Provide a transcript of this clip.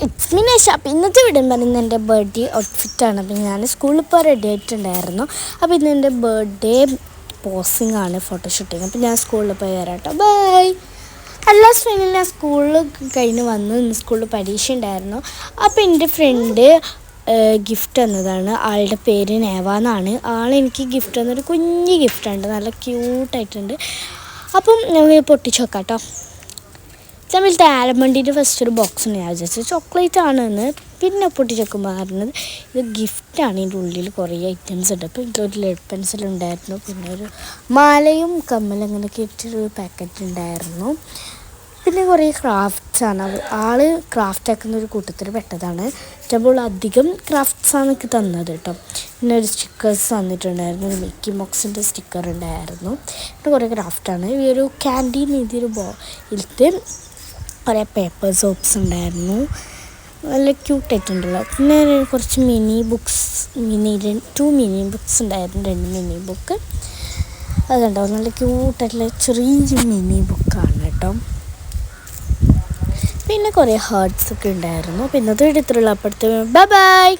It's me Naisha. അപ്പോൾ ഇന്നത്തെ video പറയുന്നത് എൻ്റെ ബർത്ത്ഡേ ഔട്ട്ഫിറ്റാണ്. അപ്പോൾ ഞാൻ സ്കൂളിൽ ഇപ്പോൾ റെഡി ആയിട്ടുണ്ടായിരുന്നു. അപ്പോൾ ഇന്ന് എൻ്റെ ബർത്ത്ഡേ പോസിങ് ആണ്, ഫോട്ടോഷൂട്ടിങ്. അപ്പോൾ ഞാൻ സ്കൂളിൽ പോയി വരാം കേട്ടോ. ബൈ. എല്ലാ സ്ട്രെയിനിലും ഞാൻ സ്കൂളിൽ കഴിഞ്ഞ് വന്ന് ഇന്ന് സ്കൂളിൽ പരീക്ഷ ഉണ്ടായിരുന്നു. അപ്പോൾ എൻ്റെ ഫ്രണ്ട് ഗിഫ്റ്റ് തന്നതാണ്. ആളുടെ പേര് നേവ എന്നാണ്. ആളെനിക്ക് ഗിഫ്റ്റ് തന്നൊരു കുഞ്ഞ് ഗിഫ്റ്റുണ്ട്, നല്ല ക്യൂട്ടായിട്ടുണ്ട്. അപ്പം ഞാൻ പൊട്ടിച്ച് വെക്കാം കേട്ടോ. തമ്മിലത്തെ ആലമണ്ടിൻ്റെ ഫസ്റ്റ് ഒരു ബോക്സ് ഉണ്ട്. ഞാൻ വിചാരിച്ചത് ചോക്ലേറ്റ് ആണെന്ന്, പിന്നെ പൊട്ടിച്ചെക്കുമ്പോൾ പറഞ്ഞത് ഇത് ഗിഫ്റ്റാണ്. ഇതിൻ്റെ ഉള്ളിൽ കുറേ ഐറ്റംസ് ഉണ്ട്. അപ്പോൾ ഇതിലൊരു ലെഡ് പെൻസിൽ ഉണ്ടായിരുന്നു, പിന്നെ ഒരു മാലയും കമ്മലും അങ്ങനെയൊക്കെ ഇട്ടൊരു പാക്കറ്റ് ഉണ്ടായിരുന്നു. പിന്നെ കുറേ ക്രാഫ്റ്റ്സാണ്. ആൾ ക്രാഫ്റ്റ് ആക്കുന്ന ഒരു കൂട്ടത്തിൽ പെട്ടതാണ്. അപ്പോൾ അധികം ക്രാഫ്റ്റ്സാണ് എനിക്ക് തന്നത് കേട്ടോ. പിന്നെ ഒരു സ്റ്റിക്കേഴ്സ് തന്നിട്ടുണ്ടായിരുന്നു, ഒരു മിക്കി മൗസിൻ്റെ സ്റ്റിക്കർ ഉണ്ടായിരുന്നു. പിന്നെ കുറേ ക്രാഫ്റ്റാണ്. ഈ ഒരു ക്യാൻറ്റീൻ ഇതിൽ ഇതിലത്തെ കുറേ പേപ്പർ സോപ്സ് ഉണ്ടായിരുന്നു, നല്ല ക്യൂട്ടായിട്ടുണ്ടല്ലോ. പിന്നെ കുറച്ച് മിനി ബുക്സ്, 2 മിനി ബുക്സ് ഉണ്ടായിരുന്നു, 2 മിനി ബുക്ക്. അതുണ്ടാവും, നല്ല ക്യൂട്ടായിട്ടുള്ള ചെറിയ മിനി ബുക്കാണ് കേട്ടോ. പിന്നെ കുറേ ഹാർട്ട്സൊക്കെ ഉണ്ടായിരുന്നു. അപ്പോൾ ഇന്നത്തെ വീഡിയോ ഇത്രയുള്ള. അപ്പോഴത്തെ ബൈ ബൈ.